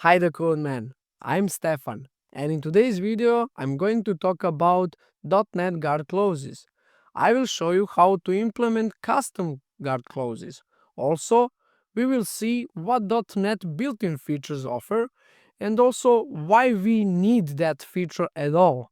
Hi TheCodeMan, I'm Stefan, and in today's video I'm going to talk about .NET guard clauses. I will show you how to implement custom guard clauses. Also, we will see what .NET built-in features offer and also why we need that feature at all.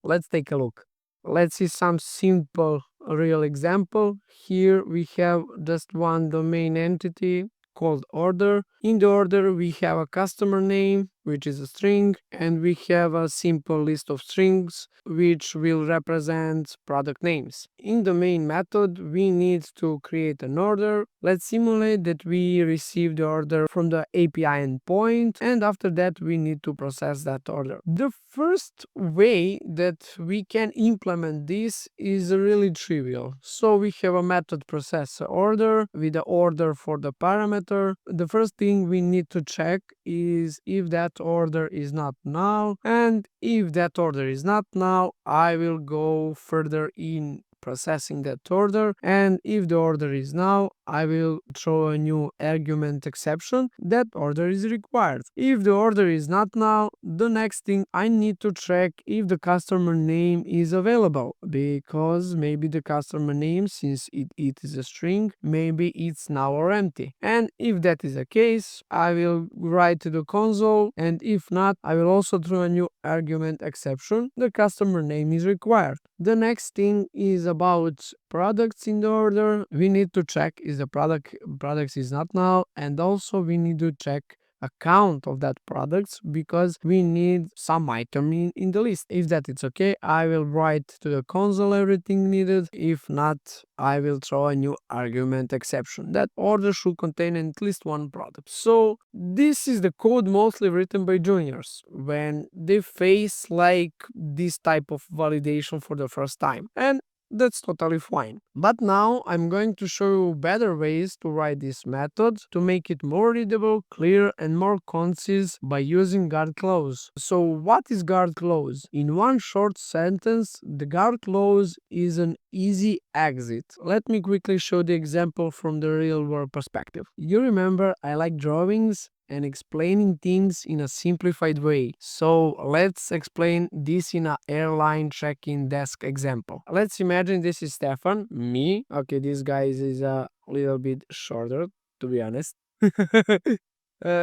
Let's take a look. Let's see some simple real example. Here we have just one domain entity called order. In the order we have a customer name, which is a string, and we have a simple list of strings which will represent product names. In the main method we need to create an order. Let's simulate that we receive the order from the API endpoint, and after that we need to process that order. The first way that we can implement this is really trivial. So we have a method process order with the order for the parameter. The first thing we need to check is if that order is not null, and if that order is not null, I will go further in processing that order, and if the order is null, I will throw a new argument exception that order is required. If the order is not null, the next thing I need to check if the customer name is available, because maybe the customer name, since it is a string, maybe it's null or empty. And if that is the case, I will write to the console, and if not, I will also throw a new argument exception. The customer name is required. The next thing is about products in the order. We need to check is the products is not null, and also we need to check a count of that products because we need some item in the list. If that it's okay, I will write to the console everything needed. If not, I will throw a new argument exception. That order should contain at least one product. So this is the code mostly written by juniors when they face like this type of validation for the first time. And that's totally fine. But now I'm going to show you better ways to write this method to make it more readable, clear, and more concise by using guard clause. So what is guard clause? In one short sentence, the guard clause is an easy exit. Let me quickly show the example from the real world perspective. You remember I like drawings and explaining things in a simplified way. So let's explain this in an airline check-in desk example. Let's imagine this is Stefan, me. Okay, this guy is a little bit shorter, to be honest.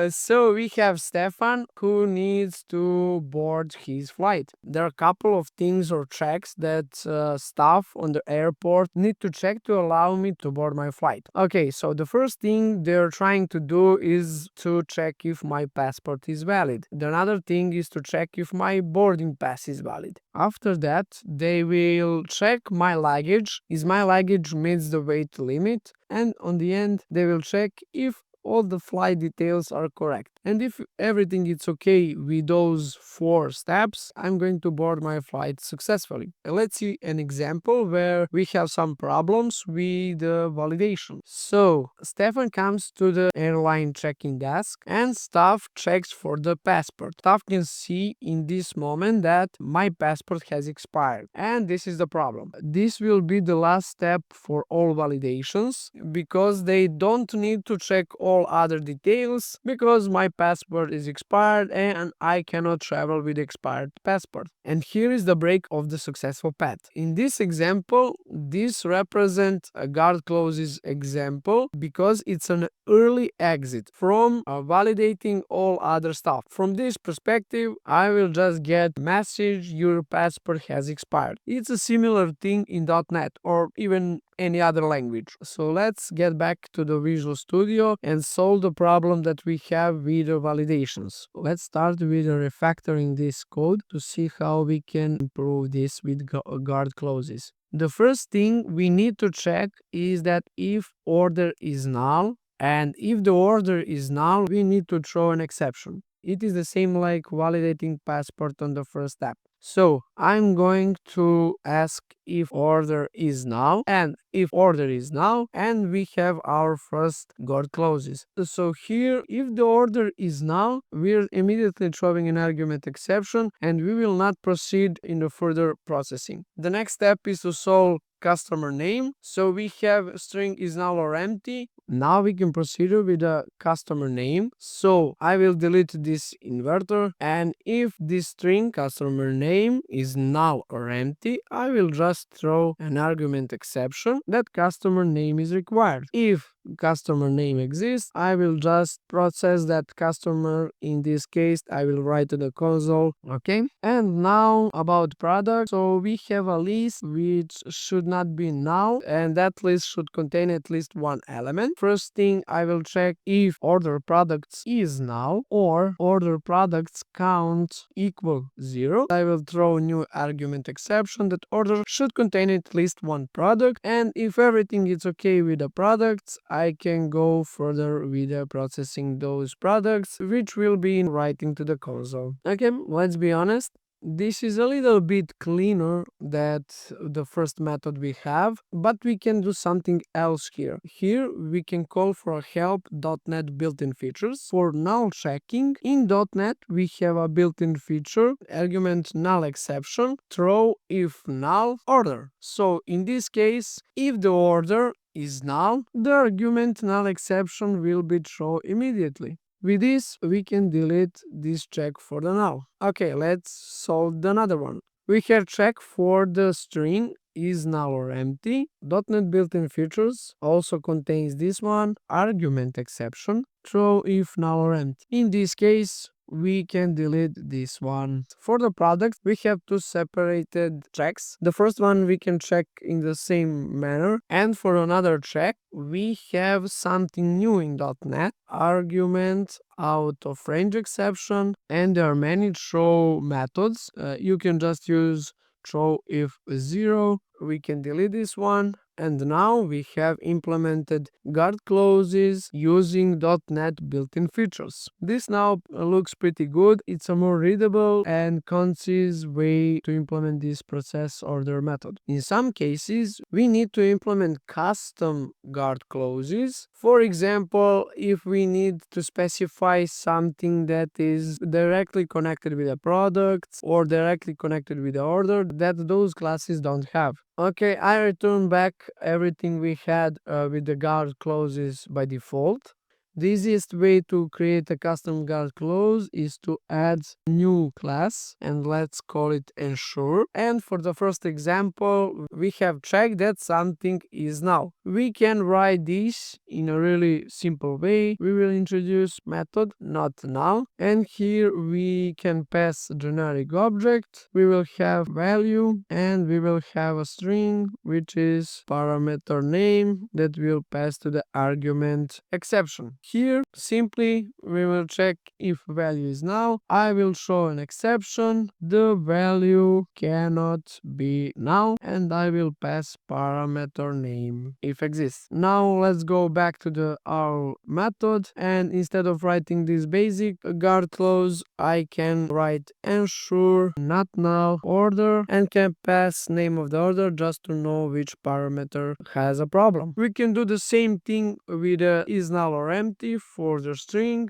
So we have Stefan who needs to board his flight. There are a couple of things or checks that staff on the airport need to check to allow me to board my flight. Okay, so the first thing they're trying to do is to check if my passport is valid. The another thing is to check if my boarding pass is valid. After that, they will check my luggage. Is my luggage meets the weight limit? And on the end, they will check if all the flight details are correct. And if everything is okay with those 4 steps, I'm going to board my flight successfully. Let's see an example where we have some problems with the validation. So Stefan comes to the airline check-in desk and staff checks for the passport. Staff can see in this moment that my passport has expired, and this is the problem. This will be the last step for all validations because they don't need to check all other details because my passport is expired and I cannot travel with expired passport. And here is the break of the successful path. In this example, this represents a guard clauses example because it's an early exit from validating all other stuff. From this perspective, I will just get message your passport has expired. It's a similar thing in .NET or even any other language. So let's get back to the Visual Studio and solve the problem that we have with the validations. Let's start with refactoring this code to see how we can improve this with guard clauses. The first thing we need to check is that if order is null, and if the order is null, we need to throw an exception. It is the same like validating passport on the first step. So I'm going to ask if order is null, and if order is null, and we have our first guard clauses. So here, if the order is null, we're immediately throwing an argument exception, and we will not proceed in the further processing. The next step is to solve customer name. So we have string is null or empty. Now we can proceed with the customer name. So I will delete this inverter, and if this string customer name is null or empty, I will just throw an argument exception that customer name is required. If customer name exists, I will just process that customer. In this case, I will write to the console. Okay. And now about product. So we have a list which should not be null, and that list should contain at least one element. First thing, I will check if order products is null or order products count equal 0. I will throw a new argument exception that order should contain at least one product, and if everything is okay with the products, I can go further with processing those products, which will be in writing to the console. Okay, let's be honest. This is a little bit cleaner than the first method we have, but we can do something else here. Here we can call for help.NET built-in features. For null checking, in .NET we have a built-in feature, argument null exception, throw if null order. So in this case, if the order is null, the argument null exception will be thrown immediately. With this, we can delete this check for the null. Okay, let's solve another one. We have check for the string is null or empty. .NET built-in features also contains this one, argument exception, throw if null or empty. In this case, we can delete this one. For the product, we have two separated checks. The first one we can check in the same manner, and for another check, we have something new in .NET, argument out of range exception, and there are many throw methods. You can just use throw if 0. We can delete this one. And now we have implemented guard clauses using .NET built-in features. This now looks pretty good. It's a more readable and concise way to implement this process order method. In some cases, we need to implement custom guard clauses. For example, if we need to specify something that is directly connected with a product or directly connected with the order that those classes don't have. Okay, I return back everything we had with the guard clauses by default. The easiest way to create a custom guard clause is to add new class, and let's call it ensure. And for the first example, we have checked that something is null. We can write this in a really simple way. We will introduce method not null, and here we can pass a generic object. We will have value, and we will have a string which is parameter name that will pass to the argument exception. Here, simply, we will check if value is null. I will show an exception. The value cannot be null, and I will pass parameter name if exists. Now let's go back to our method, and instead of writing this basic guard clause, I can write ensure not null order and can pass name of the order just to know which parameter has a problem. We can do the same thing with is null or empty for the string.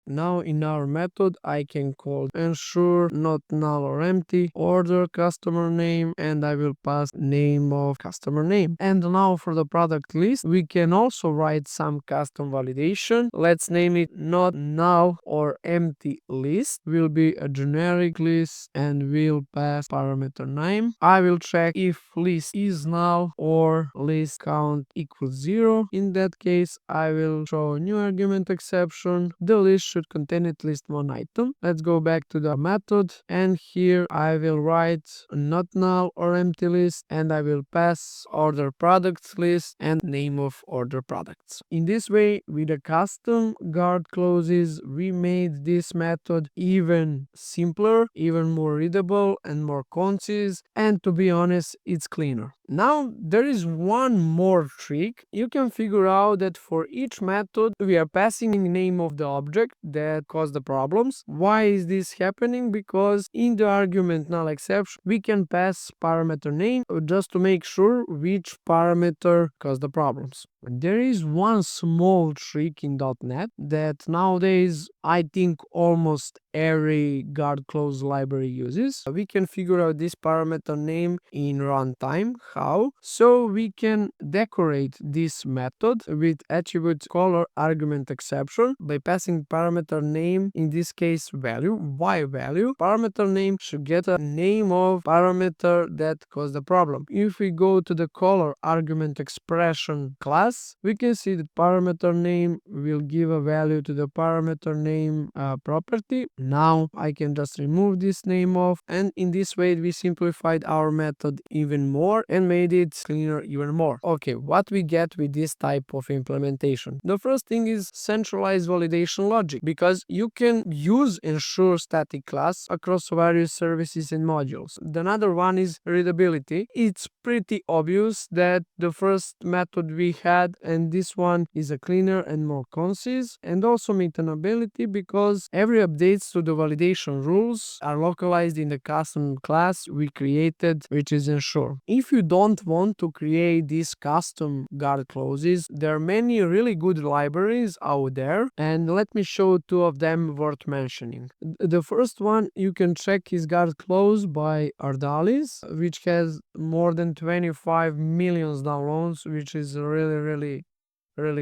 Now in our method, I can call ensure not null or empty order customer name, and I will pass name of customer name. And now for the product list, we can also write some custom validation. Let's name it not null or empty list. Will be a generic list and will pass parameter name. I will check if list is null or list count equals 0. In that case, I will show a new argument exception. The list should contain at least one item. Let's go back to the method, and here I will write not null or empty list, and I will pass order products list and name of order products. In this way, with the custom guard clauses, we made this method even simpler, even more readable and more concise, and to be honest, it's cleaner. Now there is one more trick. You can figure out that for each method we are passing name of the object that caused the problems. Why is this happening? Because in the argument null exception we can pass parameter name just to make sure which parameter caused the problems. There is one small trick in .NET that nowadays I think almost every guard clause library uses. We can figure out this parameter name in runtime. How? So we can decorate this method with attribute color argument exception by passing parameter name, in this case value. Why value? Parameter name should get a name of parameter that caused the problem. If we go to the color argument expression class, we can see that parameter name will give a value to the parameter name property. Now I can just remove this name off, and in this way we simplified our method even more and made it cleaner even more. Okay, what we get with this type of implementation? The first thing is centralized validation logic, because you can use ensure static class across various services and modules. The another one is readability. It's pretty obvious that the first method we had and this one is a cleaner and more concise, and also maintainability, because every updates to the validation rules are localized in the custom class we created, which is ensure. If you don't want to create these custom guard clauses, there are many really good libraries out there, and let me show two of them worth mentioning. The first one you can check is guard clause by Ardalis, which has more than 25 million downloads, which is really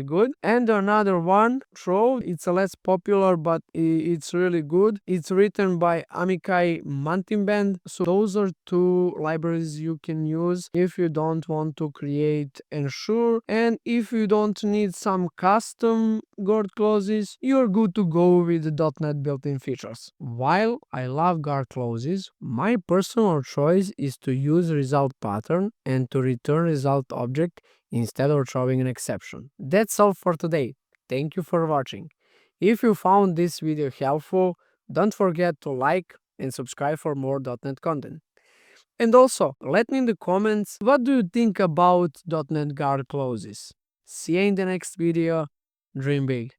good. And another one, Throw, it's a less popular, but it's really good. It's written by Amikai Mantimband. So those are two libraries you can use if you don't want to create ensure, and if you don't need some custom guard clauses, you're good to go with the .NET built-in features. While I love guard clauses, my personal choice is to use result pattern and to return result object instead of throwing an exception. That's all for today. Thank you for watching. If you found this video helpful, don't forget to like and subscribe for more .NET content. And also, let me in the comments, what do you think about .NET Guard clauses? See you in the next video. Dream big.